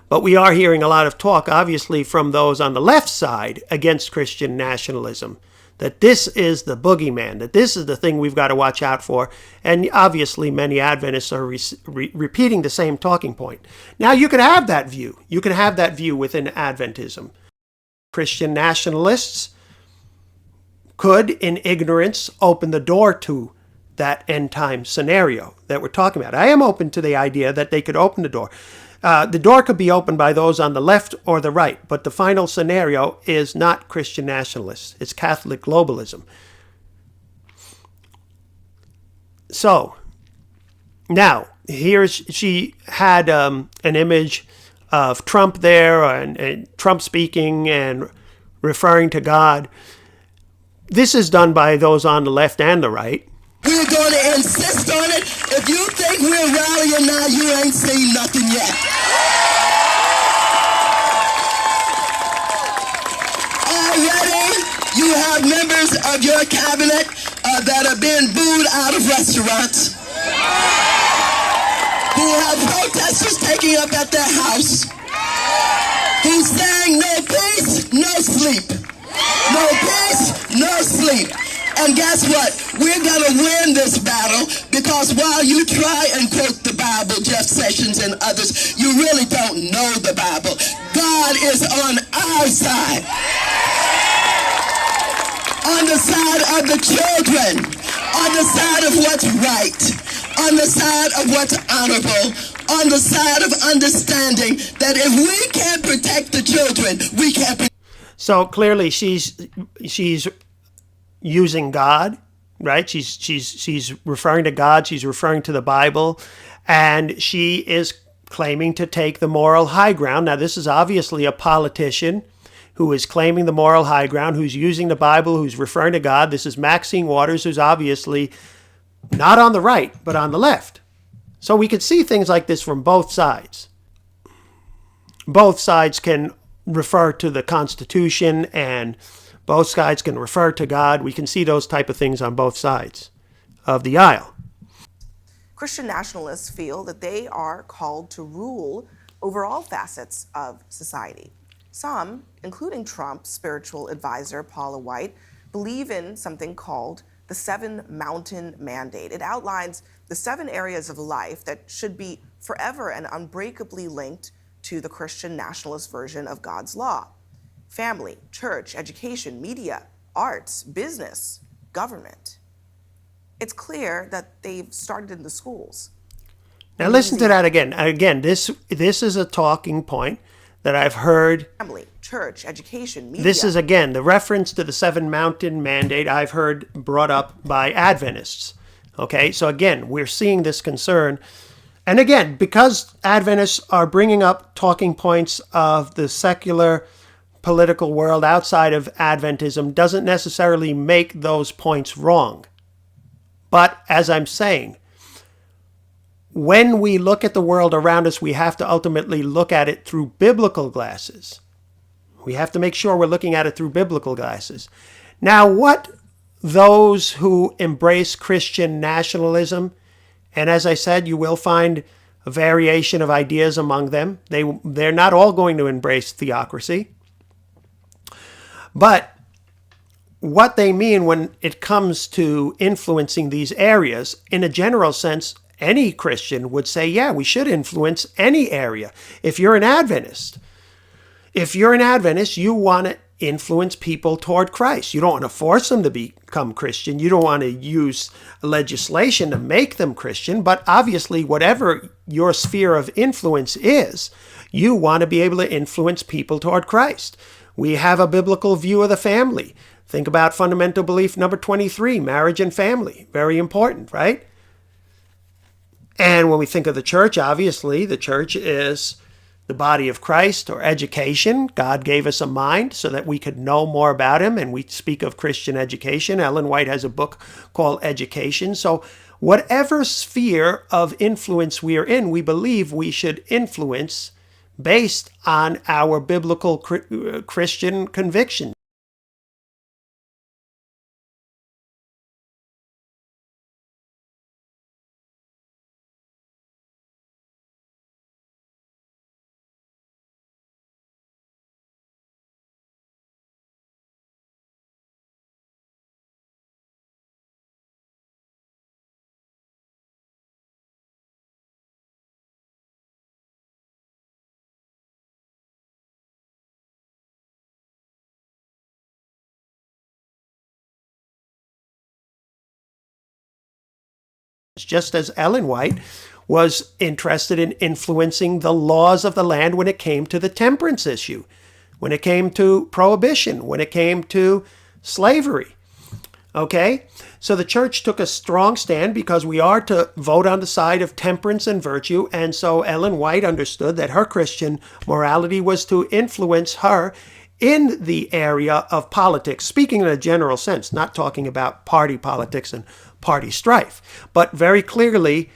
A: But we are hearing a lot of talk, obviously, from those on the left side against Christian nationalism, that this is the boogeyman, that this is the thing we've got to watch out for. And obviously, many Adventists are repeating the same talking point. Now, you can have that view. You can have that view within Adventism. Christian nationalists could, in ignorance, open the door to that end time scenario that we're talking about. I am open to the idea that they could open the door. The door could be opened by those on the left or the right, but the final scenario is not Christian nationalists. It's Catholic globalism. So, now, she had an image of Trump there, and Trump speaking and referring to God. This is done by those on the left and the right.
G: We're going to insist on it. If you think we're rallying now, you ain't seen nothing yet. Already, you have members of your cabinet that are being booed out of restaurants, who have protesters taking up at their house, who's saying no peace, no sleep. No peace, no sleep. And guess what? We're going to win this battle, because while you try and quote the Bible, Jeff Sessions and others, you really don't know the Bible. God is on our side. On the side of the children. On the side of what's right. On the side of what's honorable. On the side of understanding that if we can't protect the children, we can't protect.
A: So clearly she's using God, right? She's referring to God, she's referring to the Bible, and she is claiming to take the moral high ground. Now, this is obviously a politician who is claiming the moral high ground, who's using the Bible, who's referring to God. This is Maxine Waters, who's obviously not on the right, but on the left. So we could see things like this from both sides. Both sides can refer to the Constitution, and both sides can refer to God. We can see those type of things on both sides of the aisle.
D: Christian nationalists feel that they are called to rule over all facets of society. Some, including Trump's spiritual advisor, Paula White, believe in something called the 7 Mountain Mandate. It outlines the 7 areas of life that should be forever and unbreakably linked to the Christian nationalist version of God's law: family, church, education, media, arts, business, government. It's clear that they've started in the schools.
A: Now listen to that again. Again, this is a talking point that I've heard.
D: Family, church, education, media.
A: This is, again, the reference to the 7 Mountain Mandate I've heard brought up by Adventists. Okay, so again, we're seeing this concern. And again, because Adventists are bringing up talking points of the secular political world outside of Adventism doesn't necessarily make those points wrong. But as I'm saying, when we look at the world around us, we have to ultimately look at it through biblical glasses. We have to make sure we're looking at it through biblical glasses. Now, what those who embrace Christian nationalism, and as I said, you will find a variation of ideas among them. They're not all going to embrace theocracy. But what they mean when it comes to influencing these areas, in a general sense, any Christian would say, yeah, we should influence any area. If you're an Adventist, you want to influence people toward Christ. You don't want to force them to become Christian. You don't want to use legislation to make them Christian. But obviously, whatever your sphere of influence is, you want to be able to influence people toward Christ. We have a biblical view of the family. Think about fundamental belief number 23, marriage and family. Very important, right? And when we think of the church, obviously, the church is the body of Christ, or education. God gave us a mind so that we could know more about him, and we speak of Christian education. Ellen White has a book called Education. So whatever sphere of influence we are in, we believe we should influence based on our biblical Christian conviction. just as Ellen White was interested in influencing the laws of the land when it came to the temperance issue, when it came to prohibition, when it came to slavery. Okay? So the church took a strong stand because we are to vote on the side of temperance and virtue. And so Ellen White understood that her Christian morality was to influence her in the area of politics, speaking in a general sense, not talking about party politics and party strife, but very clearly,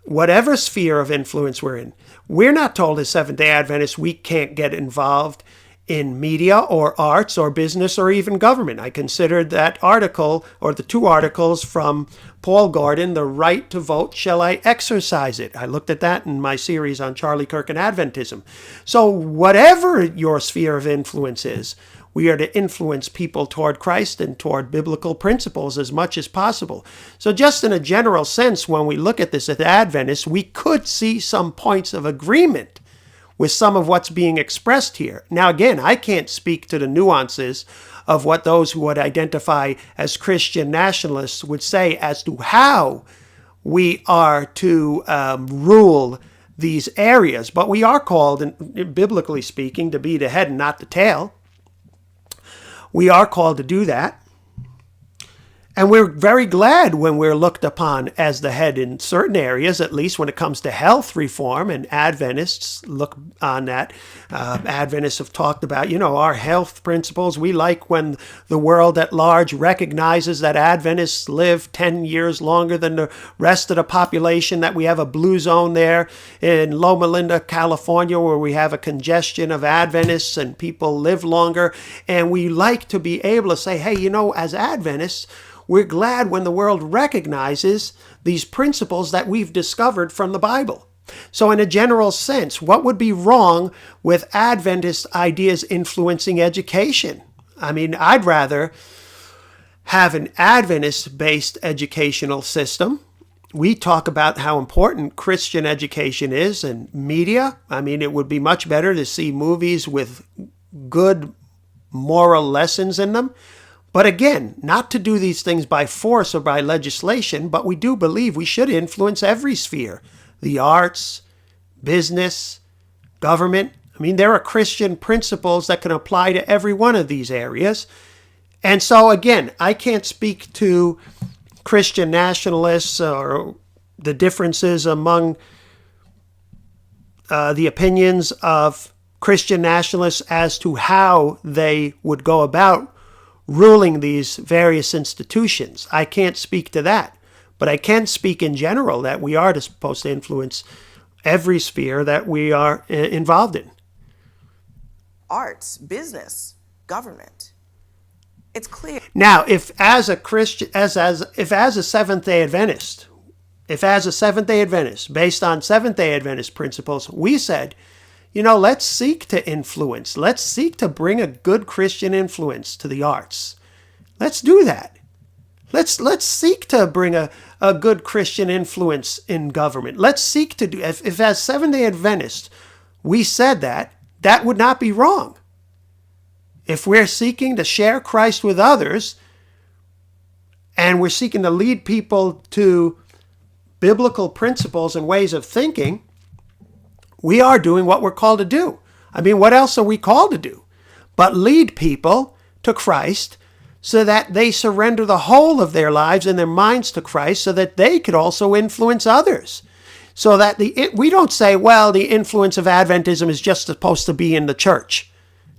A: whatever sphere of influence we're in, we're not told as Seventh-day Adventists we can't get involved in media or arts or business or even government. I considered that article, or the two articles from Paul Gordon, The Right to Vote, Shall I Exercise It? I looked at that in my series on Charlie Kirk and Adventism. So whatever your sphere of influence is, we are to influence people toward Christ and toward biblical principles as much as possible. So just in a general sense, when we look at this at Adventists, we could see some points of agreement with some of what's being expressed here. Now, again, I can't speak to the nuances of what those who would identify as Christian nationalists would say as to how we are to rule these areas. But we are called, biblically speaking, to be the head and not the tail. We are called to do that. And we're very glad when we're looked upon as the head in certain areas, at least when it comes to health reform, and Adventists look on that. Adventists have talked about, our health principles. We like when the world at large recognizes that Adventists live 10 years longer than the rest of the population, that we have a blue zone there in Loma Linda, California, where we have a congestion of Adventists and people live longer. And we like to be able to say, hey, as Adventists, we're glad when the world recognizes these principles that we've discovered from the Bible. So in a general sense, what would be wrong with Adventist ideas influencing education? I mean, I'd rather have an Adventist-based educational system. We talk about how important Christian education is and media. I mean, it would be much better to see movies with good moral lessons in them. But again, not to do these things by force or by legislation, but we do believe we should influence every sphere. The arts, business, government. I mean, there are Christian principles that can apply to every one of these areas. And so again, I can't speak to Christian nationalists or the differences among the opinions of Christian nationalists as to how they would go about ruling these various institutions. I can't speak to that, but I can speak in general that we are supposed to influence every sphere that we are involved in.
D: Arts, business, government. It's clear.
A: Now, if as a Christian, if as a Seventh-day Adventist, based on Seventh-day Adventist principles, we said, let's seek to influence. Let's seek to bring a good Christian influence to the arts. Let's do that. Let's seek to bring a good Christian influence in government. Let's seek to do, if as Seventh-day Adventists we said that would not be wrong. If we're seeking to share Christ with others, and we're seeking to lead people to biblical principles and ways of thinking, we are doing what we're called to do. I mean, what else are we called to do but lead people to Christ so that they surrender the whole of their lives and their minds to Christ so that they could also influence others. So that we don't say, well, the influence of Adventism is just supposed to be in the church.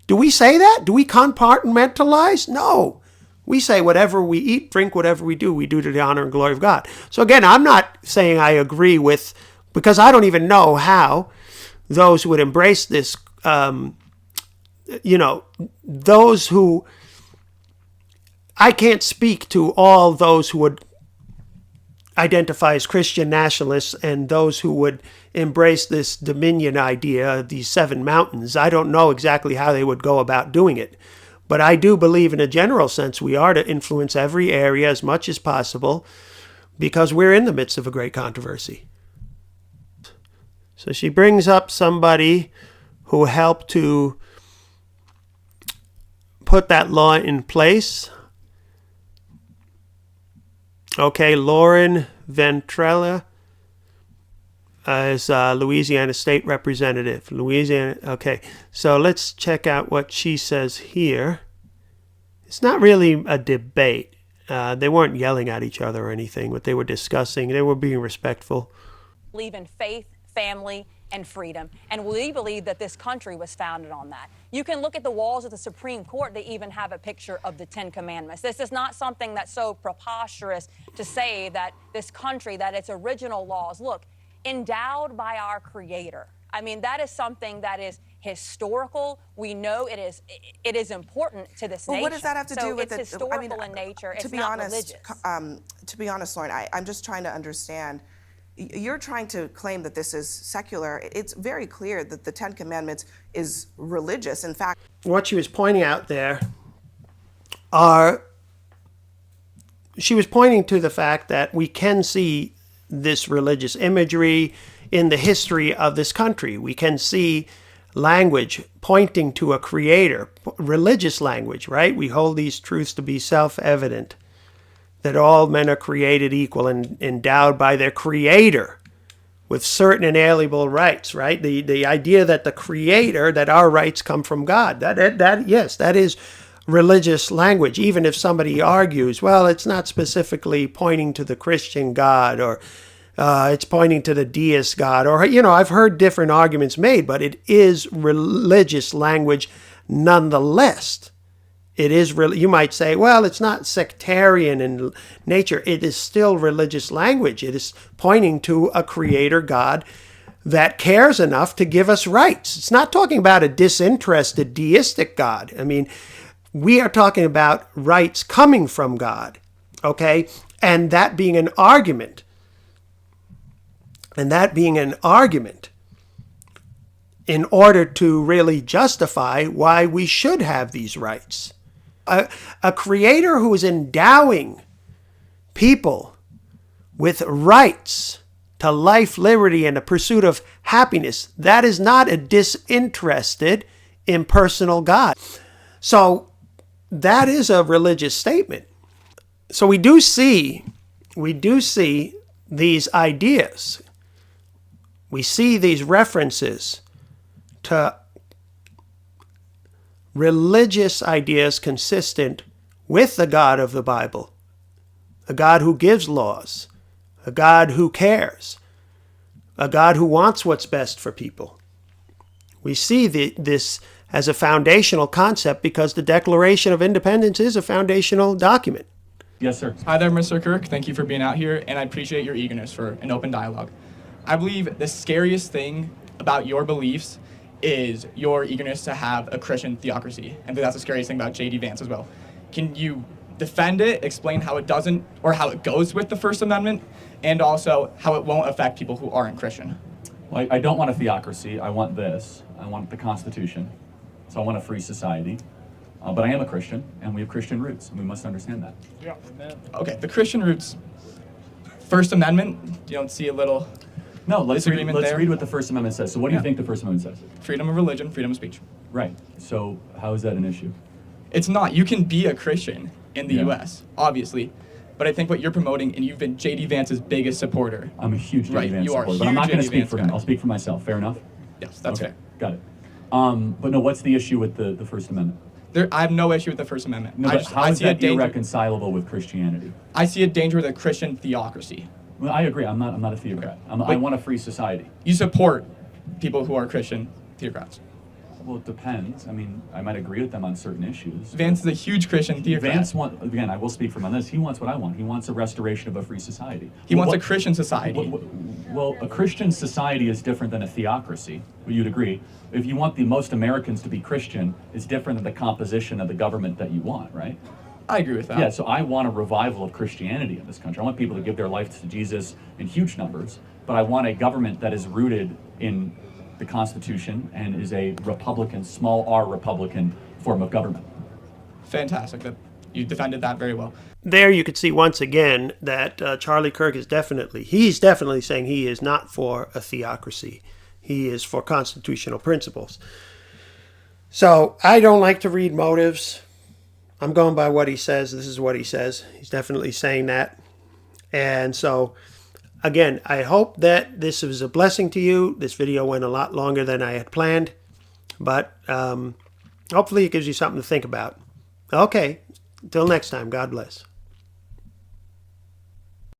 A: Do we say that? Do we compartmentalize? No. We say whatever we eat, drink, whatever we do to the honor and glory of God. So again, I'm not saying I agree with, because I don't even know how those who would embrace this, those who, I can't speak to all those who would identify as Christian nationalists and those who would embrace this dominion idea, these 7 mountains. I don't know exactly how they would go about doing it. But I do believe in a general sense we are to influence every area as much as possible because we're in the midst of a great controversy. So she brings up somebody who helped to put that law in place. Okay, Lauren Ventrella as Louisiana State Representative. Louisiana. Okay, so let's check out what she says here. It's not really a debate. They weren't yelling at each other or anything. What they were discussing, they were being respectful.
H: Believe in faith, family, and freedom. And we believe that this country was founded on that. You can look at the walls of the Supreme Court. They even have a picture of the Ten Commandments. This is not something that's so preposterous to say that this country, that its original laws, look, endowed by our Creator. I mean, that is something that is historical. We know it is important to this nation.
D: What does that have to do with
H: it? It's historical in nature. It's not religious.
D: To be honest, Lauren, I'm just trying to understand. You're trying to claim that this is secular. It's very clear that the Ten Commandments is religious. In fact,
A: what she was pointing out there she was pointing to the fact that we can see this religious imagery in the history of this country. We can see language pointing to a creator, religious language, right? We hold these truths to be self-evident, that all men are created equal and endowed by their creator with certain inalienable rights, right? The idea that the creator, that our rights come from God, yes, that is religious language. Even if somebody argues, well, it's not specifically pointing to the Christian God, or it's pointing to the deist God, or, I've heard different arguments made, but it is religious language nonetheless. It is really, you might say, well, it's not sectarian in nature. It is still religious language. It is pointing to a creator God that cares enough to give us rights. It's not talking about a disinterested deistic God. I mean, we are talking about rights coming from God, okay? And that being an argument. And that being an argument in order to really justify why we should have these rights. A creator who is endowing people with rights to life, liberty, and the pursuit of happiness, that is not a disinterested, impersonal God. So that is a religious statement. So we do see these ideas. We see these references to religious ideas consistent with the God of the Bible, a God who gives laws, a God who cares, a God who wants what's best for people. We see this as a foundational concept because the Declaration of Independence is a foundational document.
I: Yes, sir. Hi there, Mr. Kirk. Thank you for being out here, and I appreciate your eagerness for an open dialogue. I believe the scariest thing about your beliefs is your eagerness to have a Christian theocracy. And I think that's the scariest thing about J.D. Vance as well. Can you defend it, explain how it doesn't, or how it goes with the First Amendment, and also how it won't affect people who aren't Christian?
J: Well, I don't want a theocracy. I want this. I want the Constitution. So I want a free society. But I am a Christian, and we have Christian roots, and we must understand that.
I: Yeah. Okay, the Christian roots. First Amendment, you don't see a little...
J: No, let's read what the First Amendment says. So what do you think the First Amendment says?
I: Freedom of religion, freedom of speech.
J: Right. So how is that an issue?
I: It's not. You can be a Christian in the U.S., obviously. But I think what you're promoting, and you've been J.D. Vance's biggest supporter.
J: I'm a huge J.D. Vance
I: you are
J: supporter, but I'm not going to speak for him. I'll speak for myself. Fair enough?
I: Yes, that's fair.
J: Got it. But no, what's the issue with the First Amendment?
I: I have no issue with the First Amendment.
J: No, how is that irreconcilable with Christianity?
I: I see a danger with a Christian theocracy.
J: Well, I agree. I'm not a theocrat. I want a free society.
I: You support people who are Christian theocrats?
J: Well, it depends. I mean, I might agree with them on certain issues.
I: Vance is a huge Christian theocrat.
J: Vance again, I will speak for him on this. He wants what I want. He wants a restoration of a free society.
I: He wants a Christian society.
J: Well, a Christian society is different than a theocracy. You'd agree. If you want the most Americans to be Christian, it's different than the composition of the government that you want, right?
I: I agree with that.
J: Yeah, so I want a revival of Christianity in this country. I want people to give their life to Jesus in huge numbers, but I want a government that is rooted in the Constitution and is a Republican, small r Republican form of government.
I: Fantastic. You defended that very well.
A: There you could see once again that Charlie Kirk is he's definitely saying he is not for a theocracy. He is for constitutional principles. So I don't like to read motives. I'm going by what he says. This is what he says. He's definitely saying that. And so, again, I hope that this was a blessing to you. This video went a lot longer than I had planned, but hopefully it gives you something to think about. Okay, until next time, God bless.